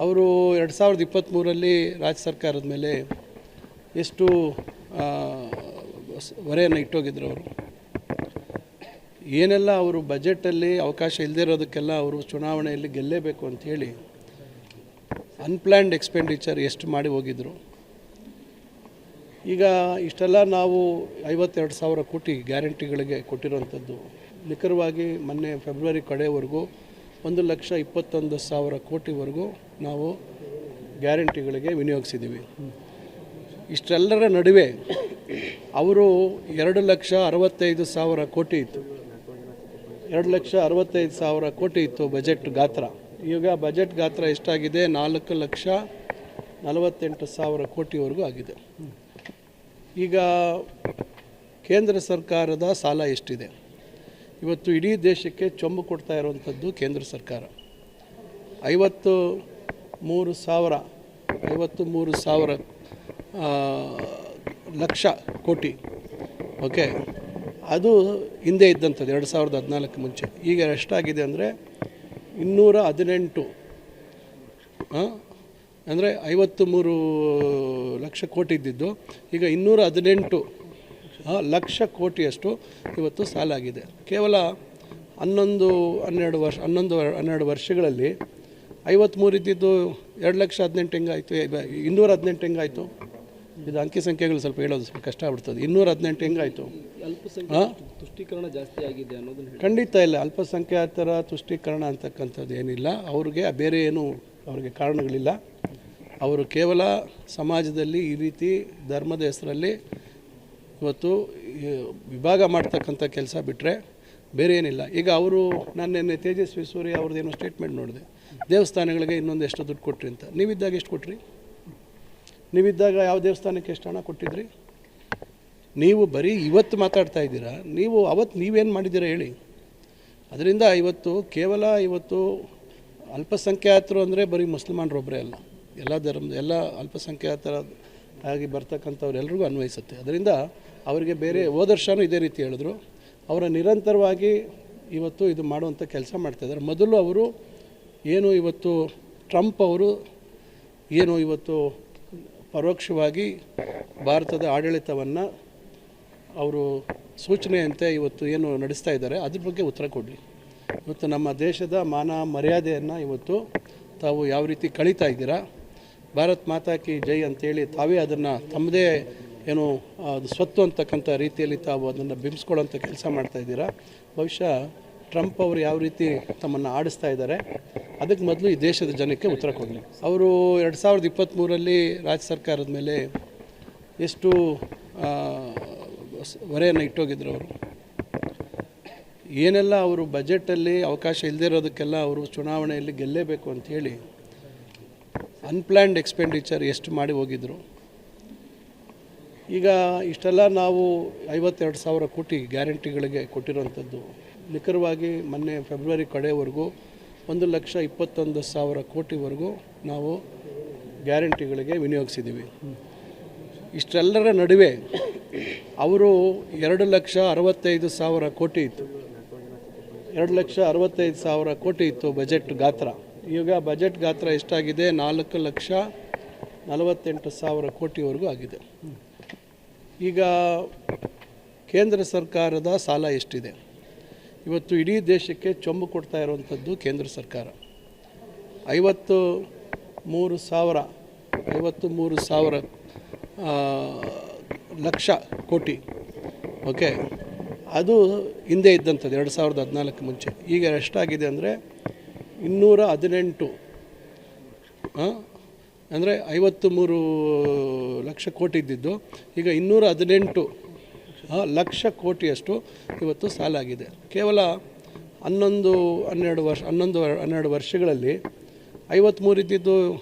ಅವರು 2023ರಲ್ಲಿ ರಾಜ್ಯ ಸರ್ಕಾರದ ಮೇಲೆ ಎಷ್ಟು ಹೊರೆಯನ್ನು ಇಟ್ಟೋಗಿದ್ರು. ಅವರು ಏನೆಲ್ಲ ಅವರು ಬಜೆಟಲ್ಲಿ ಅವಕಾಶ ಇಲ್ಲದೇ ಇರೋದಕ್ಕೆಲ್ಲ ಅವರು ಚುನಾವಣೆಯಲ್ಲಿ ಗೆಲ್ಲೇಬೇಕು ಅಂಥೇಳಿ ಅನ್ಪ್ಲ್ಯಾನ್ಡ್ ಎಕ್ಸ್ಪೆಂಡಿಚರ್ ಎಷ್ಟು ಮಾಡಿ ಹೋಗಿದ್ರು. ಈಗ ಇಷ್ಟೆಲ್ಲ ನಾವು 52,000 ಕೋಟಿ ಗ್ಯಾರಂಟಿಗಳಿಗೆ ಕೊಟ್ಟಿರೋವಂಥದ್ದು ನಿಖರವಾಗಿ ಮೊನ್ನೆ ಫೆಬ್ರವರಿ ಕಡೆವರೆಗೂ 1,21,000 ಕೋಟಿವರೆಗೂ ನಾವು ಗ್ಯಾರಂಟಿಗಳಿಗೆ ವಿನಿಯೋಗಿಸಿದ್ದೀವಿ. ಇಷ್ಟೆಲ್ಲರ ನಡುವೆ ಅವರು 2,65,000 ಕೋಟಿ ಇತ್ತು, 2,65,000 ಕೋಟಿ ಇತ್ತು ಬಜೆಟ್ ಗಾತ್ರ. ಈಗ ಬಜೆಟ್ ಗಾತ್ರ ಎಷ್ಟಾಗಿದೆ? 4,48,000 ಕೋಟಿವರೆಗೂ ಆಗಿದೆ. ಈಗ ಕೇಂದ್ರ ಸರ್ಕಾರದ ಸಾಲ ಎಷ್ಟಿದೆ? ಇವತ್ತು ಇಡೀ ದೇಶಕ್ಕೆ ಚೊಂಬು ಕೊಡ್ತಾ ಇರುವಂಥದ್ದು ಕೇಂದ್ರ ಸರ್ಕಾರ. 53,000 ಲಕ್ಷ ಕೋಟಿ. ಓಕೆ, ಅದು ಹಿಂದೆ ಇದ್ದಂಥದ್ದು 2014 ಮುಂಚೆ. ಈಗ ಎಷ್ಟಾಗಿದೆ ಅಂದರೆ 218, ಅಂದರೆ 53 ಲಕ್ಷ ಕೋಟಿ ಇದ್ದಿದ್ದು ಈಗ 218 ಲಕ್ಷ ಕೋಟಿಯಷ್ಟು ಇವತ್ತು ಸಾಲ ಆಗಿದೆ. ಕೇವಲ 11-12 ವರ್ಷಗಳಲ್ಲಿ 53 ಇದ್ದಿದ್ದು 2,18,000 ಹೆಂಗಾಯಿತು? 218 ಹೆಂಗಾಯಿತು? ಇದು ಅಂಕಿ ಸಂಖ್ಯೆಗಳು ಸ್ವಲ್ಪ ಹೇಳೋದು ಸ್ವಲ್ಪ ಕಷ್ಟ ಆಗ್ಬಿಡ್ತದೆ. 218 ಹೆಂಗಾಯಿತು? ತುಷ್ಟೀಕರಣ ಜಾಸ್ತಿ ಆಗಿದೆ ಅನ್ನೋದನ್ನು ಖಂಡಿತ ಇಲ್ಲ. ಅಲ್ಪಸಂಖ್ಯಾತರ ತುಷ್ಟೀಕರಣ ಅಂತಕ್ಕಂಥದ್ದು ಏನಿಲ್ಲ. ಅವ್ರಿಗೆ ಬೇರೆ ಏನು ಅವ್ರಿಗೆ ಕಾರಣಗಳಿಲ್ಲ. ಅವರು ಕೇವಲ ಸಮಾಜದಲ್ಲಿ ಈ ರೀತಿ ಧರ್ಮದ ಹೆಸರಲ್ಲಿ ಇವತ್ತು ವಿಭಾಗ ಮಾಡ್ತಕ್ಕಂಥ ಕೆಲಸ ಬಿಟ್ಟರೆ ಬೇರೆ ಏನಿಲ್ಲ. ಈಗ ಅವರು ನಾನು ನಿನ್ನೆ ತೇಜಸ್ವಿ ಸೂರ್ಯ ಅವ್ರದ್ದೇನೋ ಸ್ಟೇಟ್ಮೆಂಟ್ ನೋಡಿದೆ, ದೇವಸ್ಥಾನಗಳಿಗೆ ಇನ್ನೊಂದು ಎಷ್ಟು ದುಡ್ಡು ಕೊಟ್ರಿ ಅಂತ. ನೀವಿದ್ದಾಗ ಎಷ್ಟು ಕೊಟ್ರಿ? ನೀವಿದ್ದಾಗ ಯಾವ ದೇವಸ್ಥಾನಕ್ಕೆ ಎಷ್ಟು ಹಣ ಕೊಟ್ಟಿದ್ರಿ? ನೀವು ಬರೀ ಇವತ್ತು ಮಾತಾಡ್ತಾ ಇದ್ದೀರಾ. ನೀವು ಅವತ್ತು ನೀವೇನು ಮಾಡಿದ್ದೀರಾ ಹೇಳಿ? ಅದರಿಂದ ಕೇವಲ ಇವತ್ತು ಅಲ್ಪಸಂಖ್ಯಾತರು ಅಂದರೆ ಬರೀ ಮುಸಲ್ಮಾನರೊಬ್ಬರೇ ಅಲ್ಲ, ಎಲ್ಲ ಧರ್ಮದ ಎಲ್ಲ ಅಲ್ಪಸಂಖ್ಯಾತರ ಆಗಿ ಬರ್ತಕ್ಕಂಥವ್ರು ಎಲ್ರಿಗೂ ಅನ್ವಯಿಸುತ್ತೆ. ಅದರಿಂದ ಅವರಿಗೆ ಬೇರೆ ಹೋದ ವರ್ಷವೂ ಇದೇ ರೀತಿ ಹೇಳಿದ್ರು. ಅವರ ನಿರಂತರವಾಗಿ ಇವತ್ತು ಇದು ಮಾಡುವಂಥ ಕೆಲಸ ಮಾಡ್ತಾಯಿದ್ದಾರೆ. ಮೊದಲು ಅವರು ಏನು ಇವತ್ತು ಟ್ರಂಪ್ ಅವರು ಏನು ಇವತ್ತು ಪರೋಕ್ಷವಾಗಿ ಭಾರತದ ಆಡಳಿತವನ್ನು ಅವರು ಸೂಚನೆಯಂತೆ ಇವತ್ತು ಏನು ನಡೆಸ್ತಾ ಇದ್ದಾರೆ ಅದ್ರ ಬಗ್ಗೆ ಉತ್ತರ ಕೊಡಲಿ. ಇವತ್ತು ನಮ್ಮ ದೇಶದ ಮಾನ ಮರ್ಯಾದೆಯನ್ನು ಇವತ್ತು ತಾವು ಯಾವ ರೀತಿ ಕಳೀತಾ ಇದ್ದೀರಾ, ಭಾರತ್ ಮಾತಾ ಕಿ ಜೈ ಅಂತೇಳಿ ತಾವೇ ಅದನ್ನು ತಮ್ಮದೇ ಏನು ಅದು ಸ್ವತ್ತು ಅಂತಕ್ಕಂಥ ರೀತಿಯಲ್ಲಿ ತಾವು ಅದನ್ನು ಬಿಂಬಿಸ್ಕೊಳ್ಳೋಂಥ ಕೆಲಸ ಮಾಡ್ತಾಯಿದ್ದೀರಾ. ಬಹುಶಃ ಟ್ರಂಪ್ ಅವರು ಯಾವ ರೀತಿ ತಮ್ಮನ್ನು ಆಡಿಸ್ತಾ ಇದ್ದಾರೆ ಅದಕ್ಕೆ ಮೊದಲು ಈ ದೇಶದ ಜನಕ್ಕೆ ಉತ್ತರ ಕೊಡಲಿ. ಅವರು 2023ರಲ್ಲಿ ರಾಜ್ಯ ಸರ್ಕಾರದ ಮೇಲೆ ಎಷ್ಟು ಹೊರೆಯನ್ನು ಇಟ್ಟೋಗಿದ್ರು. ಅವರು ಏನೆಲ್ಲ ಅವರು ಬಜೆಟಲ್ಲಿ ಅವಕಾಶ ಇಲ್ಲದೇ ಇರೋದಕ್ಕೆಲ್ಲ ಅವರು ಚುನಾವಣೆಯಲ್ಲಿ ಗೆಲ್ಲೇಬೇಕು ಅಂಥೇಳಿ ಅನ್ಪ್ಲ್ಯಾನ್ಡ್ ಎಕ್ಸ್ಪೆಂಡಿಚರ್ ಎಷ್ಟು ಮಾಡಿ ಹೋಗಿದ್ರು. ಈಗ ಇಷ್ಟೆಲ್ಲ ನಾವು 52,000 ಕೋಟಿ ಗ್ಯಾರಂಟಿಗಳಿಗೆ ಕೊಟ್ಟಿರೋವಂಥದ್ದು ನಿಖರವಾಗಿ ಮೊನ್ನೆ ಫೆಬ್ರವರಿ ಕಡೆವರೆಗೂ 1,21,000 ಕೋಟಿವರೆಗೂ ನಾವು ಗ್ಯಾರಂಟಿಗಳಿಗೆ ವಿನಿಯೋಗಿಸಿದ್ದೀವಿ. ಇಷ್ಟೆಲ್ಲರ ನಡುವೆ ಅವರು 2,65,000 ಕೋಟಿ ಇತ್ತು, 2,65,000 ಕೋಟಿ ಇತ್ತು ಬಜೆಟ್ ಗಾತ್ರ. ಈಗ ಬಜೆಟ್ ಗಾತ್ರ ಎಷ್ಟಾಗಿದೆ? 4,48,000 ಕೋಟಿವರೆಗೂ ಆಗಿದೆ. ಈಗ ಕೇಂದ್ರ ಸರ್ಕಾರದ ಸಾಲ ಎಷ್ಟಿದೆ? ಇವತ್ತು ಇಡೀ ದೇಶಕ್ಕೆ ಚೊಂಬು ಕೊಡ್ತಾ ಇರುವಂಥದ್ದು ಕೇಂದ್ರ ಸರ್ಕಾರ. 53,000 ಲಕ್ಷ ಕೋಟಿ. ಓಕೆ, ಅದು ಹಿಂದೆ ಇದ್ದಂಥದ್ದು 2014 ಮುಂಚೆ. ಈಗ ಎಷ್ಟಾಗಿದೆ ಅಂದರೆ 218, ಅಂದರೆ 53 ಲಕ್ಷ ಕೋಟಿ ಇದ್ದಿದ್ದು ಈಗ 218 ಲಕ್ಷ ಕೋಟಿಯಷ್ಟು ಇವತ್ತು ಸಾಲ ಆಗಿದೆ. ಕೇವಲ 11-12 ವರ್ಷಗಳಲ್ಲಿ 53 ಇದ್ದಿದ್ದು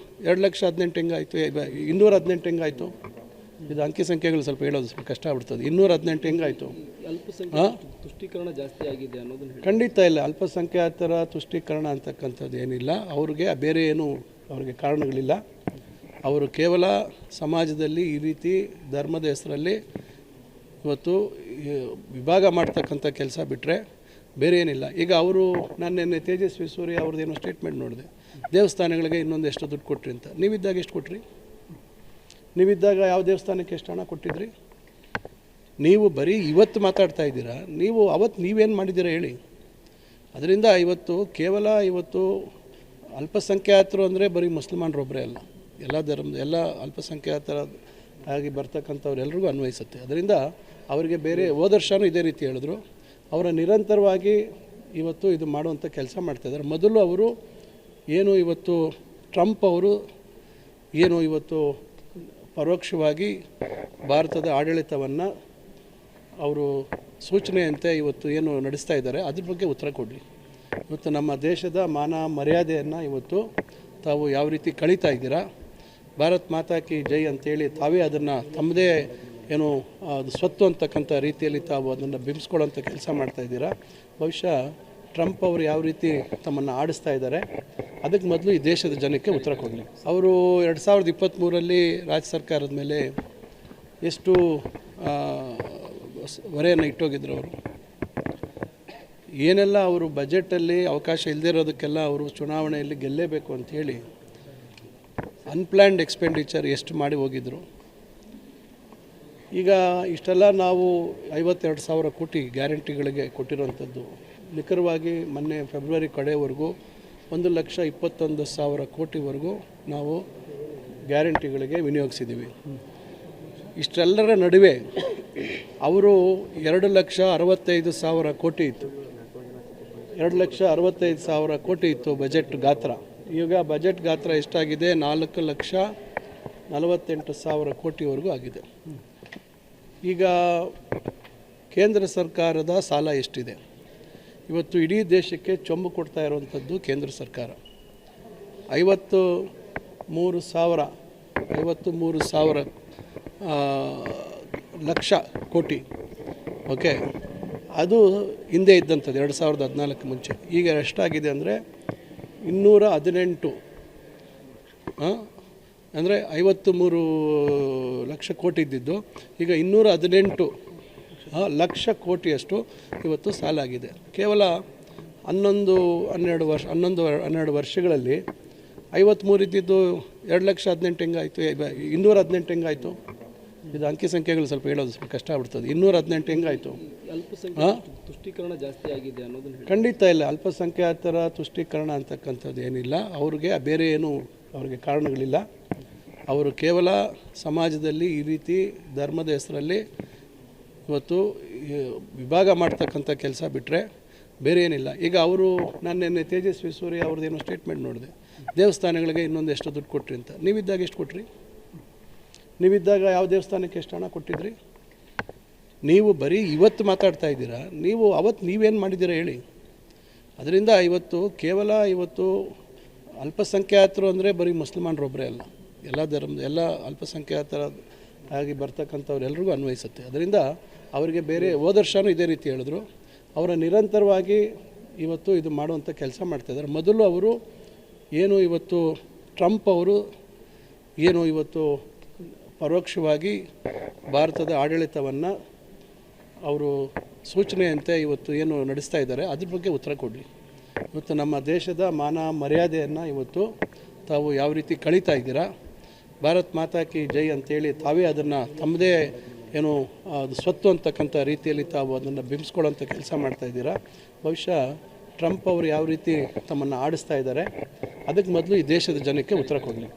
2,18,000 ಹೆಂಗಾಯಿತು? 218 ಹೆಂಗಾಯಿತು? ಇದು ಅಂಕಿ ಸಂಖ್ಯೆಗಳು ಸ್ವಲ್ಪ ಹೇಳೋದು ಸ್ವಲ್ಪ ಕಷ್ಟ ಆಗ್ಬಿಡ್ತದೆ. 218 ಹೆಂಗಾಯಿತು? ತುಷ್ಟೀಕರಣ ಜಾಸ್ತಿ ಆಗಿದೆ ಅನ್ನೋದನ್ನು ಖಂಡಿತ ಇಲ್ಲ. ಅಲ್ಪಸಂಖ್ಯಾತರ ತುಷ್ಟೀಕರಣ ಅಂತಕ್ಕಂಥದ್ದು ಏನಿಲ್ಲ. ಅವ್ರಿಗೆ ಬೇರೆ ಏನು ಅವ್ರಿಗೆ ಕಾರಣಗಳಿಲ್ಲ. ಅವರು ಕೇವಲ ಸಮಾಜದಲ್ಲಿ ಈ ರೀತಿ ಧರ್ಮದ ಹೆಸರಲ್ಲಿ ಇವತ್ತು ವಿಭಾಗ ಮಾಡ್ತಕ್ಕಂಥ ಕೆಲಸ ಬಿಟ್ಟರೆ ಬೇರೆ ಏನಿಲ್ಲ. ಈಗ ಅವರು ನಾನು ನಿನ್ನೆ ತೇಜಸ್ವಿ ಸೂರ್ಯ ಅವ್ರದ್ದೇನೋ ಸ್ಟೇಟ್ಮೆಂಟ್ ನೋಡಿದೆ, ದೇವಸ್ಥಾನಗಳಿಗೆ ಇನ್ನೊಂದು ಎಷ್ಟು ದುಡ್ಡು ಕೊಟ್ರಿ ಅಂತ. ನೀವಿದ್ದಾಗ ಎಷ್ಟು ಕೊಟ್ರಿ? ನೀವಿದ್ದಾಗ ಯಾವ ದೇವಸ್ಥಾನಕ್ಕೆ ಎಷ್ಟು ಹಣ ಕೊಟ್ಟಿದ್ರಿ? ನೀವು ಬರೀ ಇವತ್ತು ಮಾತಾಡ್ತಾ ಇದ್ದೀರಾ. ನೀವು ಅವತ್ತು ನೀವೇನು ಮಾಡಿದ್ದೀರಾ ಹೇಳಿ. ಅದರಿಂದ ಕೇವಲ ಅಲ್ಪಸಂಖ್ಯಾತರು ಅಂದರೆ ಬರೀ ಮುಸಲ್ಮಾನರೊಬ್ಬರೇ ಅಲ್ಲ, ಎಲ್ಲ ಧರ್ಮದ ಎಲ್ಲ ಅಲ್ಪಸಂಖ್ಯಾತರ ಆಗಿ ಬರ್ತಕ್ಕಂಥವ್ರೆಲ್ರಿಗೂ ಅನ್ವಯಿಸುತ್ತೆ. ಅದರಿಂದ ಅವರಿಗೆ ಬೇರೆ ಹೋದ ವರ್ಷವೂ ಇದೇ ರೀತಿ ಹೇಳಿದ್ರು. ಅವರ ನಿರಂತರವಾಗಿ ಇದು ಮಾಡುವಂಥ ಕೆಲಸ ಮಾಡ್ತಾಯಿದ್ದಾರೆ. ಮೊದಲು ಅವರು ಟ್ರಂಪ್ ಅವರು ಪರೋಕ್ಷವಾಗಿ ಭಾರತದ ಆಡಳಿತವನ್ನು ಅವರು ಸೂಚನೆಯಂತೆ ನಡೆಸ್ತಾ ಇದ್ದಾರೆ, ಅದ್ರ ಬಗ್ಗೆ ಉತ್ತರ ಕೊಡಲಿ. ನಮ್ಮ ದೇಶದ ಮಾನ ಮರ್ಯಾದೆಯನ್ನು ತಾವು ಯಾವ ರೀತಿ ಕಳೀತಾ ಇದ್ದೀರಾ, ಭಾರತ್ ಮಾತಾ ಕಿ ಜೈ ಅಂತೇಳಿ ತಾವೇ ಅದನ್ನು ತಮ್ಮದೇ ಸ್ವತ್ತು ಅಂತಕ್ಕಂಥ ರೀತಿಯಲ್ಲಿ ತಾವು ಅದನ್ನು ಬಿಂಬಿಸ್ಕೊಳ್ಳೋಂಥ ಕೆಲಸ ಮಾಡ್ತಾಯಿದ್ದೀರಾ. ಬಹುಶಃ ಟ್ರಂಪ್ ಅವರು ಯಾವ ರೀತಿ ತಮ್ಮನ್ನು ಆಡಿಸ್ತಾ ಇದ್ದಾರೆ ಅದಕ್ಕೆ ಮೊದಲು ಈ ದೇಶದ ಜನಕ್ಕೆ ಉತ್ತರ ಕೊಡಲಿ. ಅವರು 2023ರಲ್ಲಿ ರಾಜ್ಯ ಸರ್ಕಾರದ ಮೇಲೆ ಎಷ್ಟು ಹೊರೆಯನ್ನು ಇಟ್ಟೋಗಿದ್ರು. ಅವರು ಏನೆಲ್ಲ ಅವರು ಬಜೆಟಲ್ಲಿ ಅವಕಾಶ ಇಲ್ಲದೇ ಇರೋದಕ್ಕೆಲ್ಲ ಅವರು ಚುನಾವಣೆಯಲ್ಲಿ ಗೆಲ್ಲೇಬೇಕು ಅಂಥೇಳಿ ಅನ್ಪ್ಲ್ಯಾನ್ಡ್ ಎಕ್ಸ್ಪೆಂಡಿಚರ್ ಎಷ್ಟು ಮಾಡಿ ಹೋಗಿದ್ರು. ಈಗ ಇಷ್ಟೆಲ್ಲ ನಾವು 52,000 ಕೋಟಿ ಗ್ಯಾರಂಟಿಗಳಿಗೆ ಕೊಟ್ಟಿರೋವಂಥದ್ದು ನಿಖರವಾಗಿ ಮೊನ್ನೆ ಫೆಬ್ರವರಿ ಕಡೆವರೆಗೂ 1,21,000 ಕೋಟಿವರೆಗೂ ನಾವು ಗ್ಯಾರಂಟಿಗಳಿಗೆ ವಿನಿಯೋಗಿಸಿದ್ದೀವಿ. ಇಷ್ಟೆಲ್ಲರ ನಡುವೆ ಅವರು 2,65,000 ಕೋಟಿ ಇತ್ತು, 2,65,000 ಕೋಟಿ ಇತ್ತು ಬಜೆಟ್ ಗಾತ್ರ. ಈಗ ಬಜೆಟ್ ಗಾತ್ರ ಎಷ್ಟಾಗಿದೆ? 4,48,000 ಕೋಟಿವರೆಗೂ ಆಗಿದೆ. ಈಗ ಕೇಂದ್ರ ಸರ್ಕಾರದ ಸಾಲ ಎಷ್ಟಿದೆ? ಇಡೀ ದೇಶಕ್ಕೆ ಚೊಂಬು ಕೊಡ್ತಾ ಇರುವಂಥದ್ದು ಕೇಂದ್ರ ಸರ್ಕಾರ. 53,000 ಲಕ್ಷ ಕೋಟಿ. ಓಕೆ, ಅದು ಹಿಂದೆ ಇದ್ದಂಥದ್ದು 2014 ಮುಂಚೆ. ಈಗ ಎಷ್ಟಾಗಿದೆ ಅಂದರೆ 218, ಅಂದರೆ 53 ಲಕ್ಷ ಕೋಟಿ ಇದ್ದಿದ್ದು ಈಗ 218 ಲಕ್ಷ ಕೋಟಿಯಷ್ಟು ಸಾಲ ಆಗಿದೆ. ಕೇವಲ 11-12 ವರ್ಷಗಳಲ್ಲಿ 53 ಇದ್ದಿದ್ದು 2,18,000 ಹೆಂಗಾಯಿತು? 218 ಹೆಂಗಾಯಿತು? ಇದು ಅಂಕಿ ಸಂಖ್ಯೆಗಳು ಸ್ವಲ್ಪ ಹೇಳೋದು ಸ್ವಲ್ಪ ಕಷ್ಟ ಆಗ್ಬಿಡ್ತದೆ. 218 ಹೆಂಗಾಯಿತು? ತುಷ್ಟೀಕರಣ ಜಾಸ್ತಿ ಆಗಿದೆ ಅನ್ನೋದನ್ನು ಖಂಡಿತ ಇಲ್ಲ. ಅಲ್ಪಸಂಖ್ಯಾತರ ತುಷ್ಟೀಕರಣ ಅಂತಕ್ಕಂಥದ್ದು ಏನಿಲ್ಲ. ಅವ್ರಿಗೆ ಬೇರೆ ಅವ್ರಿಗೆ ಕಾರಣಗಳಿಲ್ಲ. ಅವರು ಕೇವಲ ಸಮಾಜದಲ್ಲಿ ಈ ರೀತಿ ಧರ್ಮದ ಹೆಸರಲ್ಲಿ ವಿಭಾಗ ಮಾಡ್ತಕ್ಕಂಥ ಕೆಲಸ ಬಿಟ್ಟರೆ ಬೇರೆ ಏನಿಲ್ಲ. ಈಗ ಅವರು ನಿನ್ನೆ ತೇಜಸ್ವಿ ಸೂರ್ಯ ಅವ್ರದ್ದೇನೋ ಸ್ಟೇಟ್ಮೆಂಟ್ ನೋಡಿದೆ, ದೇವಸ್ಥಾನಗಳಿಗೆ ಇನ್ನೊಂದು ಎಷ್ಟು ದುಡ್ಡು ಕೊಟ್ರಿ ಅಂತ. ನೀವಿದ್ದಾಗ ಎಷ್ಟು ಕೊಟ್ರಿ? ನೀವಿದ್ದಾಗ ಯಾವ ದೇವಸ್ಥಾನಕ್ಕೆ ಎಷ್ಟು ಹಣ ಕೊಟ್ಟಿದ್ರಿ? ನೀವು ಬರೀ ಇವತ್ತು ಮಾತಾಡ್ತಾ ಇದ್ದೀರಾ. ನೀವು ಅವತ್ತು ನೀವೇನು ಮಾಡಿದ್ದೀರಾ ಹೇಳಿ. ಅದರಿಂದ ಕೇವಲ ಅಲ್ಪಸಂಖ್ಯಾತರು ಅಂದರೆ ಬರೀ ಮುಸಲ್ಮಾನರೊಬ್ಬರೇ ಅಲ್ಲ, ಎಲ್ಲ ಧರ್ಮದ ಎಲ್ಲ ಅಲ್ಪಸಂಖ್ಯಾತರ ಆಗಿ ಬರ್ತಕ್ಕಂಥವ್ರೆಲ್ರಿಗೂ ಅನ್ವಯಿಸುತ್ತೆ. ಅದರಿಂದ ಅವರಿಗೆ ಬೇರೆ ಹೋದ ವರ್ಷವೂ ಇದೇ ರೀತಿ ಹೇಳಿದ್ರು. ಅವರ ನಿರಂತರವಾಗಿ ಇದು ಮಾಡುವಂಥ ಕೆಲಸ ಮಾಡ್ತಾಯಿದ್ದಾರೆ. ಮೊದಲು ಅವರು ಟ್ರಂಪ್ ಅವರು ಪರೋಕ್ಷವಾಗಿ ಭಾರತದ ಆಡಳಿತವನ್ನು ಅವರು ಸೂಚನೆಯಂತೆ ನಡೆಸ್ತಾ ಇದ್ದಾರೆ, ಅದ್ರ ಬಗ್ಗೆ ಉತ್ತರ ಕೊಡಲಿ. ನಮ್ಮ ದೇಶದ ಮಾನ ಮರ್ಯಾದೆಯನ್ನು ತಾವು ಯಾವ ರೀತಿ ಕಳೀತಾ ಇದ್ದೀರಾ, ಭಾರತ್ ಮಾತಾ ಕಿ ಜೈ ಅಂತೇಳಿ ತಾವೇ ಅದನ್ನು ತಮ್ಮದೇ ಸ್ವತ್ತು ಅಂತಕ್ಕಂಥ ರೀತಿಯಲ್ಲಿ ತಾವು ಅದನ್ನು ಬಿಂಬಿಸ್ಕೊಳ್ಳೋಂಥ ಕೆಲಸ ಮಾಡ್ತಾಯಿದ್ದೀರಾ. ಬಹುಶಃ ಟ್ರಂಪ್ ಅವರು ಯಾವ ರೀತಿ ತಮ್ಮನ್ನು ಆಡಿಸ್ತಾ ಇದ್ದಾರೆ ಅದಕ್ಕೆ ಮೊದಲು ಈ ದೇಶದ ಜನಕ್ಕೆ ಉತ್ತರ ಕೊಡಲಿ.